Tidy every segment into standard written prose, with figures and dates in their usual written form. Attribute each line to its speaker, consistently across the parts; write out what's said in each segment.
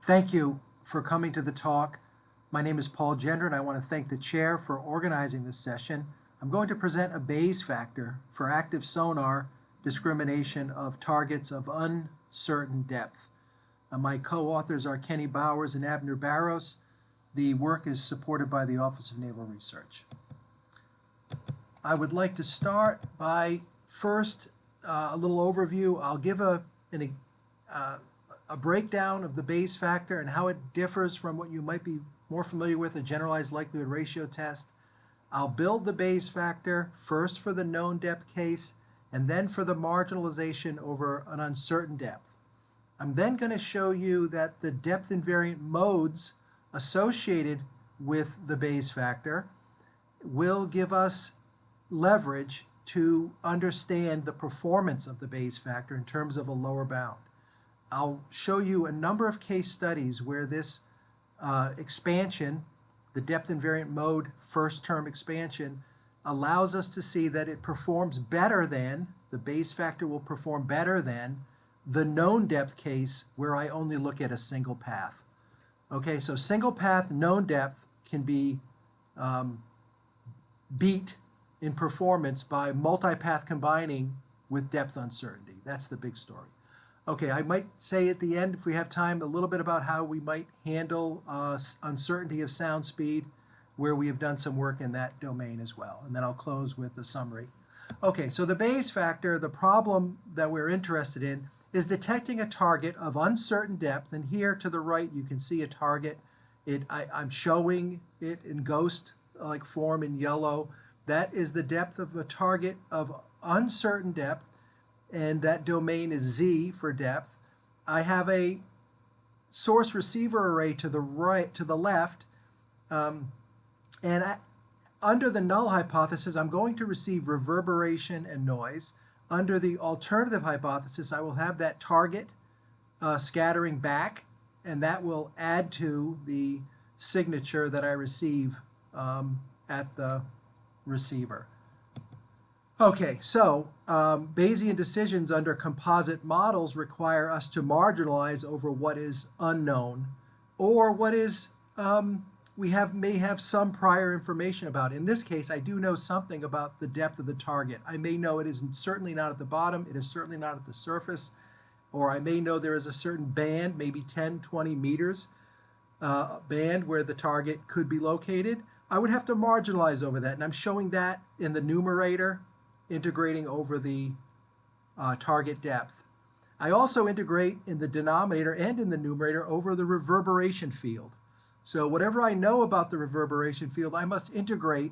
Speaker 1: Thank you for coming to the talk. My name is Paul Gender, and I want to thank the chair for organizing this session. I'm going to present a Bayes factor for active sonar discrimination of targets of uncertain depth. My co-authors are Kenny Bowers and Abner Barros. The work is supported by the Office of Naval Research. I would like to start by first a little overview. I'll give a breakdown of the Bayes factor and how it differs from what you might be more familiar with, a generalized likelihood ratio test. I'll build the Bayes factor first for the known depth case and then for the marginalization over an uncertain depth. I'm then going to show you that the depth invariant modes associated with the Bayes factor will give us leverage to understand the performance of the Bayes factor in terms of a lower bound. I'll show you a number of case studies where this expansion, the depth invariant mode first term expansion, allows us to see that it performs better than, the Bayes factor will perform better than the known depth case where I only look at a single path. Okay, so single path known depth can be beat in performance by multipath combining with depth uncertainty. That's the big story. Okay, I might say at the end, if we have time, a little bit about how we might handle uncertainty of sound speed, where we have done some work in that domain as well. And then I'll close with a summary. Okay, so the Bayes factor, the problem that we're interested in is detecting a target of uncertain depth. And here to the right, you can see a target. I'm showing it in ghost-like form in yellow. That is the depth of a target of uncertain depth, and that domain is Z for depth. I have a source receiver array to the right, to the left, under the null hypothesis, I'm going to receive reverberation and noise. Under the alternative hypothesis, I will have that target scattering back, and that will add to the signature that I receive at the receiver. Okay, so Bayesian decisions under composite models require us to marginalize over what is unknown or what is may have some prior information about. In this case, I do know something about the depth of the target. I may know it is certainly not at the bottom, it is certainly not at the surface, or I may know there is a certain band, maybe 10, 20 meters band where the target could be located. I would have to marginalize over that, and I'm showing that in the numerator, integrating over the target depth. I also integrate in the denominator and in the numerator over the reverberation field. So whatever I know about the reverberation field, I must integrate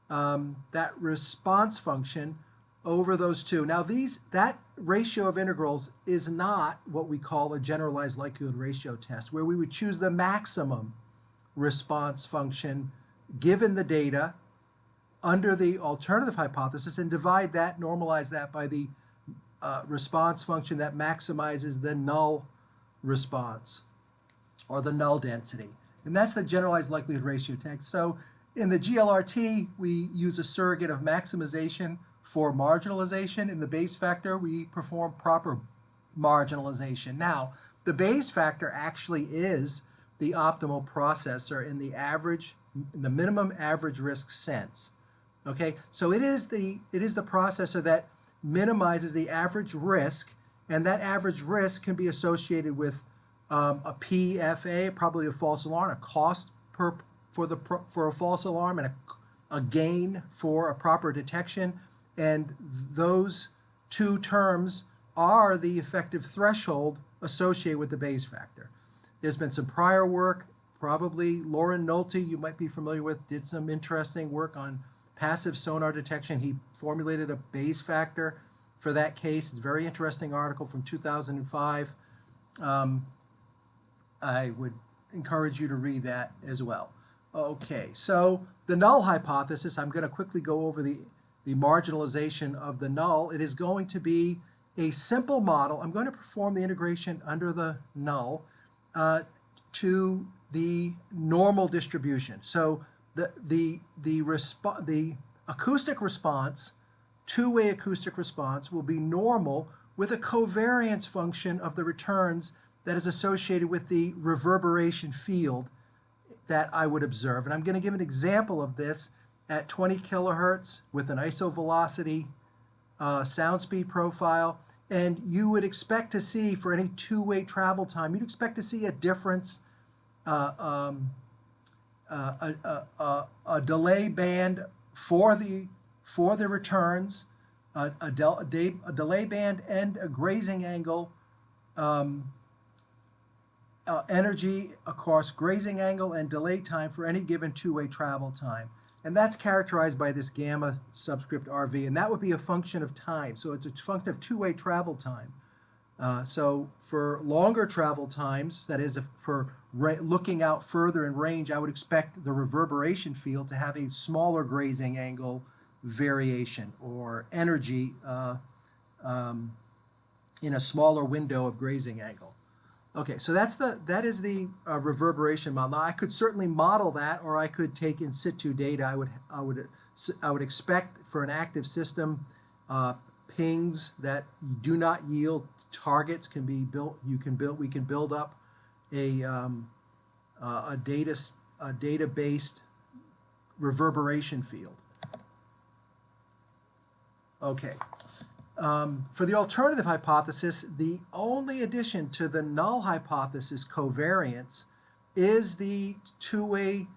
Speaker 1: that response function over those two. Now that ratio of integrals is not what we call a generalized likelihood ratio test, where we would choose the maximum response function given the data under the alternative hypothesis and divide that, normalize that by the response function that maximizes the null response or the null density. And that's the generalized likelihood ratio test. So in the GLRT, we use a surrogate of maximization for marginalization. In the Bayes factor, we perform proper marginalization. Now, the Bayes factor actually is the optimal processor in the minimum average risk sense. Okay, so it is the processor that minimizes the average risk, and that average risk can be associated with a PFA, probably a false alarm, a cost for a false alarm, and a gain for a proper detection. And those two terms are the effective threshold associated with the Bayes factor. There's been some prior work, probably Lauren Nolte, you might be familiar with, did some interesting work on passive sonar detection. He formulated a Bayes factor for that case. It's a very interesting article from 2005. I would encourage you to read that as well. Okay, so the null hypothesis, I'm going to quickly go over the marginalization of the null. It is going to be a simple model. I'm going to perform the integration under the null to the normal distribution. So the acoustic response, two-way acoustic response, will be normal with a covariance function of the returns that is associated with the reverberation field that I would observe. And I'm going to give an example of this at 20 kilohertz with an isovelocity sound speed profile. And you would expect to see, for any two-way travel time, you'd expect to see a difference, a delay band for the returns, a delay band and a grazing angle, energy across grazing angle and delay time for any given two-way travel time. And that's characterized by this gamma subscript RV, and that would be a function of time. So it's a function of two-way travel time. So for longer travel times, that is, for looking out further in range, I would expect the reverberation field to have a smaller grazing angle variation, or energy in a smaller window of grazing angle. Okay, so that is the reverberation model. Now, I could certainly model that, or I could take in situ data. I would expect for an active system, pings that do not yield targets can be built. We can build up a data-based reverberation field. Okay. For the alternative hypothesis, the only addition to the null hypothesis covariance is the two-way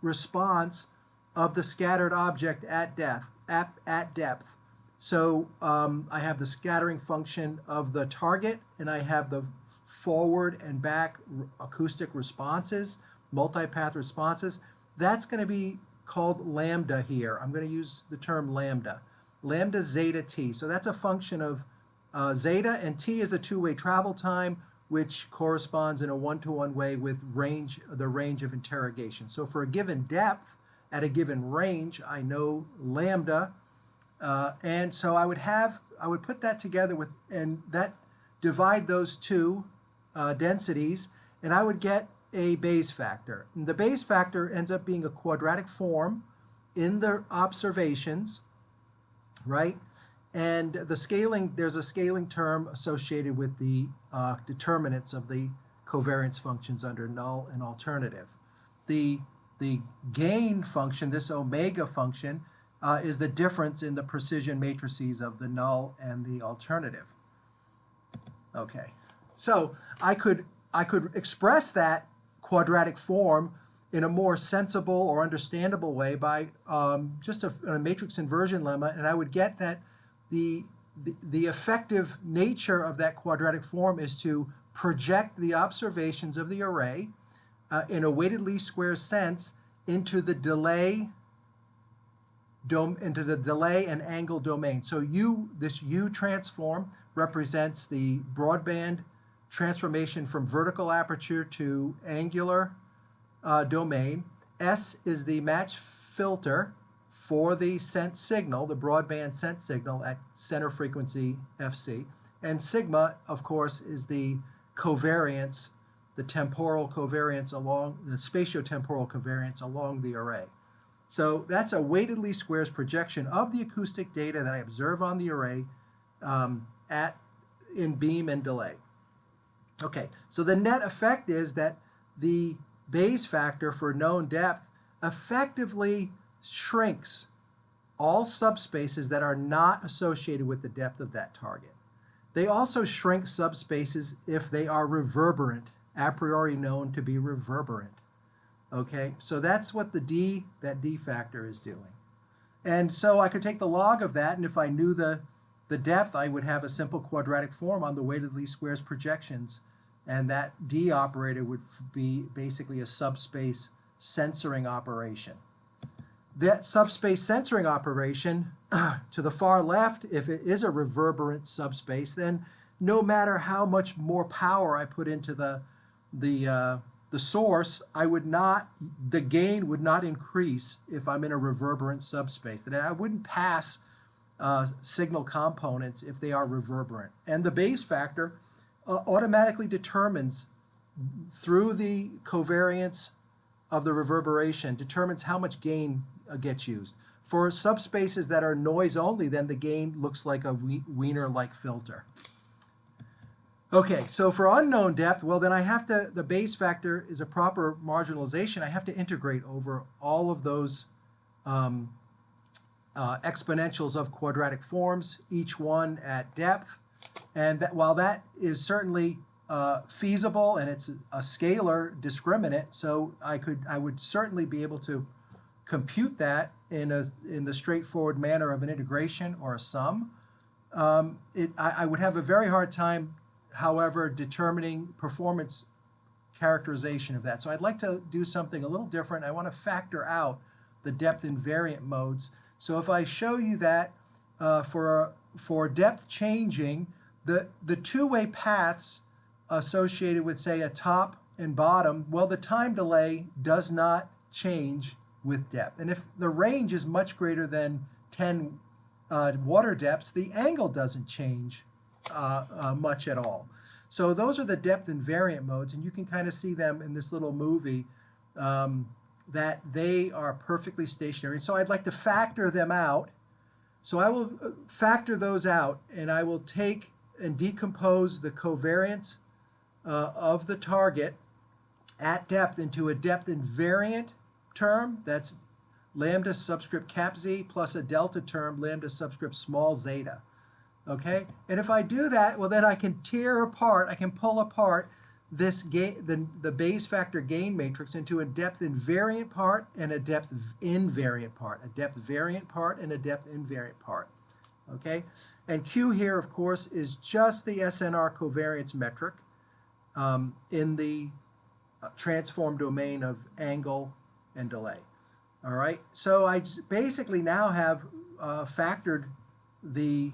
Speaker 1: response of the scattered object at depth. So I have the scattering function of the target, and I have the forward and back acoustic responses, multipath responses. That's going to be called lambda here. I'm going to use the term lambda. Lambda zeta t. So that's a function of zeta, and t is the two-way travel time, which corresponds in a one-to-one way with the range of interrogation. So for a given depth at a given range, I know lambda, and so I would put that together with, and that divide those two densities, and I would get a Bayes factor. And the Bayes factor ends up being a quadratic form in the observations, right? And the scaling, there's a scaling term associated with the determinants of the covariance functions under null and alternative. The gain function, this omega function, is the difference in the precision matrices of the null and the alternative. Okay, so I could express that quadratic form in a more sensible or understandable way by just a matrix inversion lemma, and I would get that the effective nature of that quadratic form is to project the observations of the array in a weighted least squares sense into the delay and angle domain. So this U transform represents the broadband transformation from vertical aperture to angular domain. S is the match filter for the sent signal, the broadband sent signal at center frequency FC. And sigma, of course, is the covariance, the temporal covariance along, the spatiotemporal covariance along the array. So that's a weighted least squares projection of the acoustic data that I observe on the array in beam and delay. Okay, so the net effect is that the Bayes factor for known depth effectively shrinks all subspaces that are not associated with the depth of that target. They also shrink subspaces if they are reverberant, a priori known to be reverberant. Okay, so that's what that D factor is doing. And so I could take the log of that, and if I knew the depth, I would have a simple quadratic form on the weighted least squares projections, and that D operator would be basically a subspace censoring operation. That subspace censoring operation, to the far left, if it is a reverberant subspace, then no matter how much more power I put into the source, the gain would not increase if I'm in a reverberant subspace. That I wouldn't pass signal components if they are reverberant. And the Bayes factor automatically determines, through the covariance of the reverberation, determines how much gain gets used. For subspaces that are noise only, then the gain looks like a Wiener-like filter. Okay, so for unknown depth, well, then I have to, the base factor is a proper marginalization. I have to integrate over all of those um, exponentials of quadratic forms, each one at depth. And that, while that is certainly feasible and it's a scalar discriminant, so I would certainly be able to compute that in the straightforward manner of an integration or a sum. I would have a very hard time, however, determining performance characterization of that. So I'd like to do something a little different. I want to factor out the depth invariant modes. So if I show you that for depth changing, the two-way paths associated with, say, a top and bottom, well, the time delay does not change with depth. And if the range is much greater than 10 water depths, the angle doesn't change much at all. So those are the depth invariant modes, and you can kind of see them in this little movie that they are perfectly stationary. So I'd like to factor them out. So I will factor those out, and I will take and decompose the covariance of the target at depth into a depth invariant term, that's lambda subscript cap z, plus a delta term, lambda subscript small zeta. Okay, and if I do that, well, then I can tear apart, I can pull apart this the Bayes factor gain matrix into a depth invariant part and a depth invariant part, a depth variant part and a depth invariant part. Okay, and Q here, of course, is just the SNR covariance metric in the transform domain of angle and delay. All right, so I basically now have factored the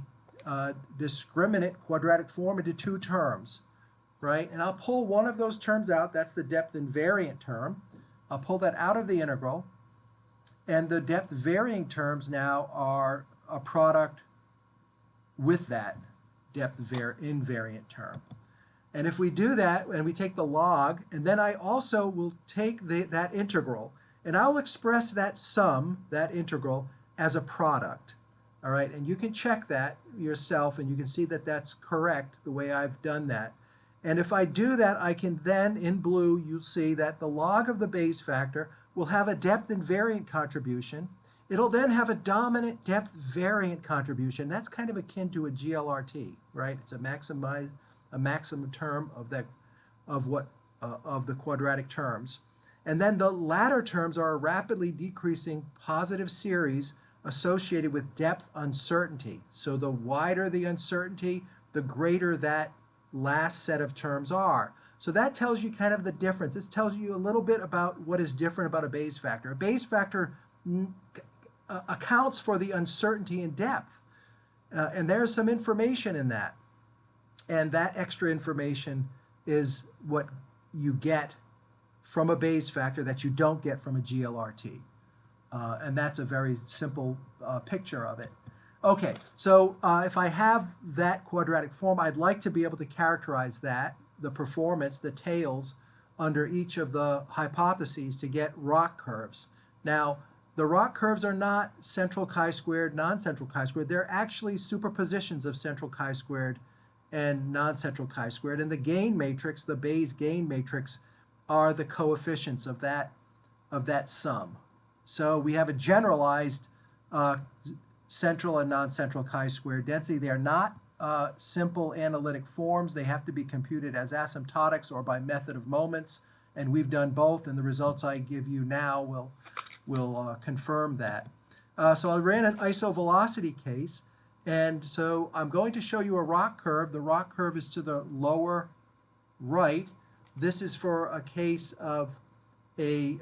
Speaker 1: discriminant quadratic form into two terms, right? And I'll pull one of those terms out. That's the depth invariant term. I'll pull that out of the integral. And the depth varying terms now are a product with that depth invariant term. And if we do that, and we take the log, and then I also will take that integral, and I'll express that sum, that integral, as a product. All right, and you can check that yourself, and you can see that that's correct the way I've done that. And if I do that, I can then, in blue, you'll see that the log of the Bayes factor will have a depth invariant contribution. It'll then have a dominant depth variant contribution. That's kind of akin to a GLRT, right? It's a maximum term of the quadratic terms. And then the latter terms are a rapidly decreasing positive series associated with depth uncertainty. So the wider the uncertainty, the greater that last set of terms are. So that tells you kind of the difference. This tells you a little bit about what is different about a Bayes factor. A Bayes factor accounts for the uncertainty in depth. And there's some information in that. And that extra information is what you get from a Bayes factor that you don't get from a GLRT. And that's a very simple picture of it. Okay, so if I have that quadratic form, I'd like to be able to characterize that, the performance, the tails, under each of the hypotheses to get rock curves. Now, the rock curves are not central chi-squared, non-central chi-squared. They're actually superpositions of central chi-squared and non-central chi-squared. And the gain matrix, the Bayes gain matrix, are the coefficients of that sum. So we have a generalized central and non-central chi-square density. They are not simple analytic forms. They have to be computed as asymptotics or by method of moments, and we've done both, and the results I give you now will confirm that. So I ran an isovelocity case, and so I'm going to show you a rock curve. The rock curve is to the lower right. This is for a case of a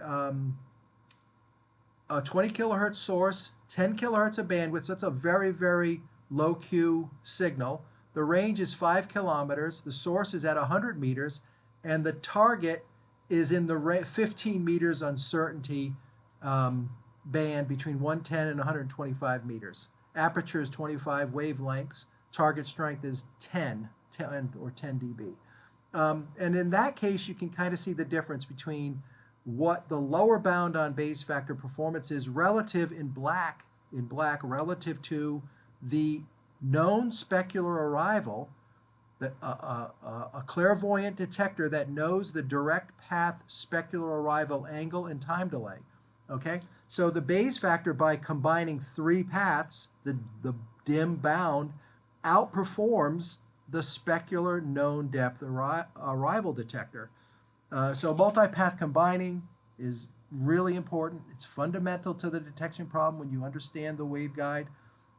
Speaker 1: 20 kilohertz source, 10 kilohertz of bandwidth, so it's a very, very low Q signal. The range is 5 kilometers, the source is at 100 meters, and the target is in the 15 meters uncertainty band between 110 and 125 meters. Aperture is 25 wavelengths, target strength is 10 or 10 dB. And in that case, you can kind of see the difference between what the lower bound on Bayes factor performance is relative in black relative to the known specular arrival a clairvoyant detector that knows the direct path specular arrival angle and time delay. Okay, so the Bayes factor, by combining three paths, the dim bound outperforms the specular known depth arrival detector. So multipath combining is really important. It's fundamental to the detection problem when you understand the waveguide,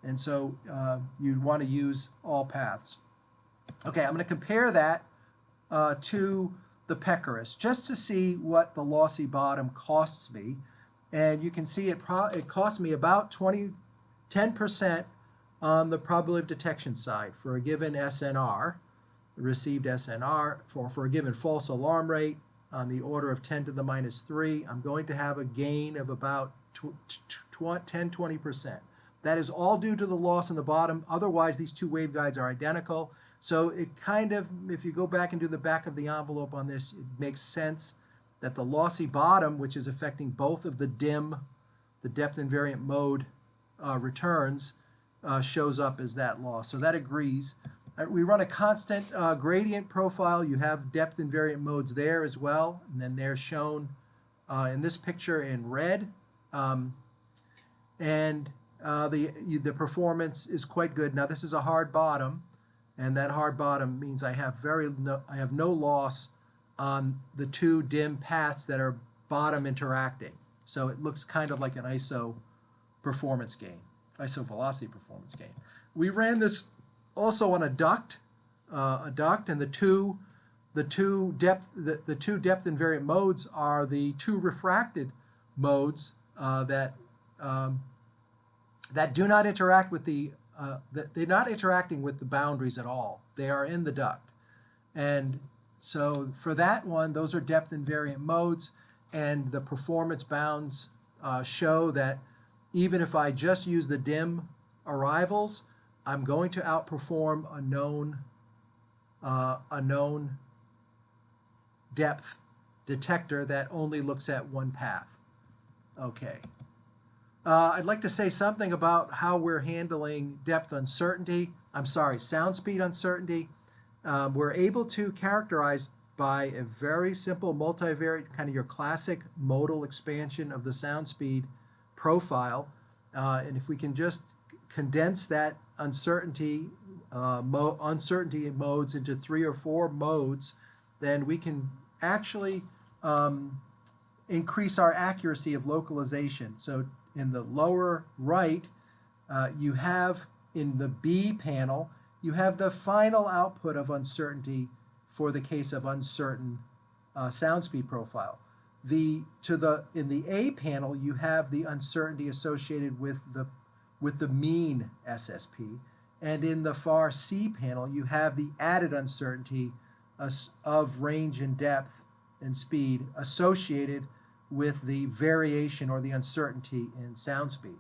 Speaker 1: and so you'd want to use all paths. Okay, I'm going to compare that to the Pecorous just to see what the lossy bottom costs me. And you can see it costs me about 10% on the probability of detection side for a given SNR, received SNR, for a given false alarm rate on the order of 10 to the minus 3. I'm going to have a gain of about 10-20%. That is all due to the loss in the bottom. Otherwise, these two waveguides are identical. So it kind of, if you go back and do the back of the envelope on this, it makes sense that the lossy bottom, which is affecting both of the depth invariant mode returns, shows up as that loss. So that agrees. We run a constant gradient profile. You have depth invariant modes there as well, and then they're shown in this picture in red. The performance is quite good. Now this is a hard bottom, and that hard bottom means I have no loss on the two dim paths that are bottom interacting. So it looks kind of like an ISO performance gain, ISO velocity performance gain. We ran this also on a duct, and the two depth invariant modes are the two refracted modes that do not interact with they're not interacting with the boundaries at all. They are in the duct. And so for that one, those are depth invariant modes, and the performance bounds show that even if I just use the dim arrivals, I'm going to outperform a known depth detector that only looks at one path. Okay. I'd like to say something about how we're handling sound speed uncertainty. We're able to characterize by a very simple multivariate, kind of your classic modal expansion of the sound speed profile. And if we can just condense that uncertainty modes into 3 or 4 modes, then we can actually increase our accuracy of localization. So in the lower right, you have in the B panel, you have the final output of uncertainty for the case of uncertain sound speed profile. In the A panel, you have the uncertainty associated with the mean SSP, and in the far C panel, you have the added uncertainty of range and depth and speed associated with the variation or the uncertainty in sound speed.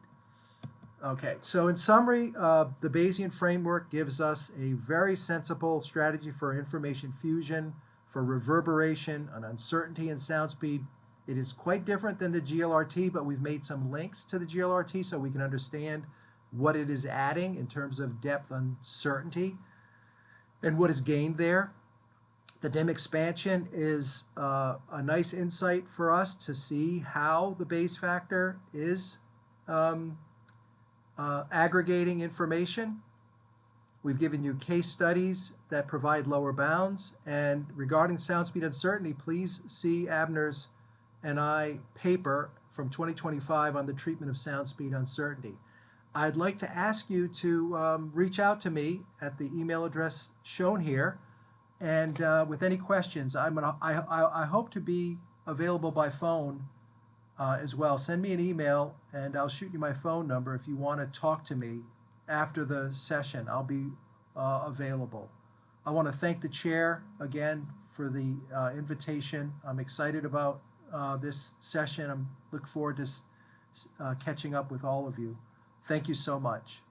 Speaker 1: Okay, so in summary, the Bayesian framework gives us a very sensible strategy for information fusion, for reverberation, and uncertainty in sound speed. It is quite different than the GLRT, but we've made some links to the GLRT so we can understand what it is adding in terms of depth uncertainty and what is gained there. The dim expansion is a nice insight for us to see how the Bayes factor is aggregating information. We've given you case studies that provide lower bounds. And regarding sound speed uncertainty, please see Abner's and I paper from 2025 on the treatment of sound speed uncertainty. I'd like to ask you to reach out to me at the email address shown here, and with any questions. I hope to be available by phone as well. Send me an email, and I'll shoot you my phone number if you want to talk to me after the session. I'll be available. I want to thank the chair again for the invitation. I'm excited about this session. I look forward to catching up with all of you. Thank you so much.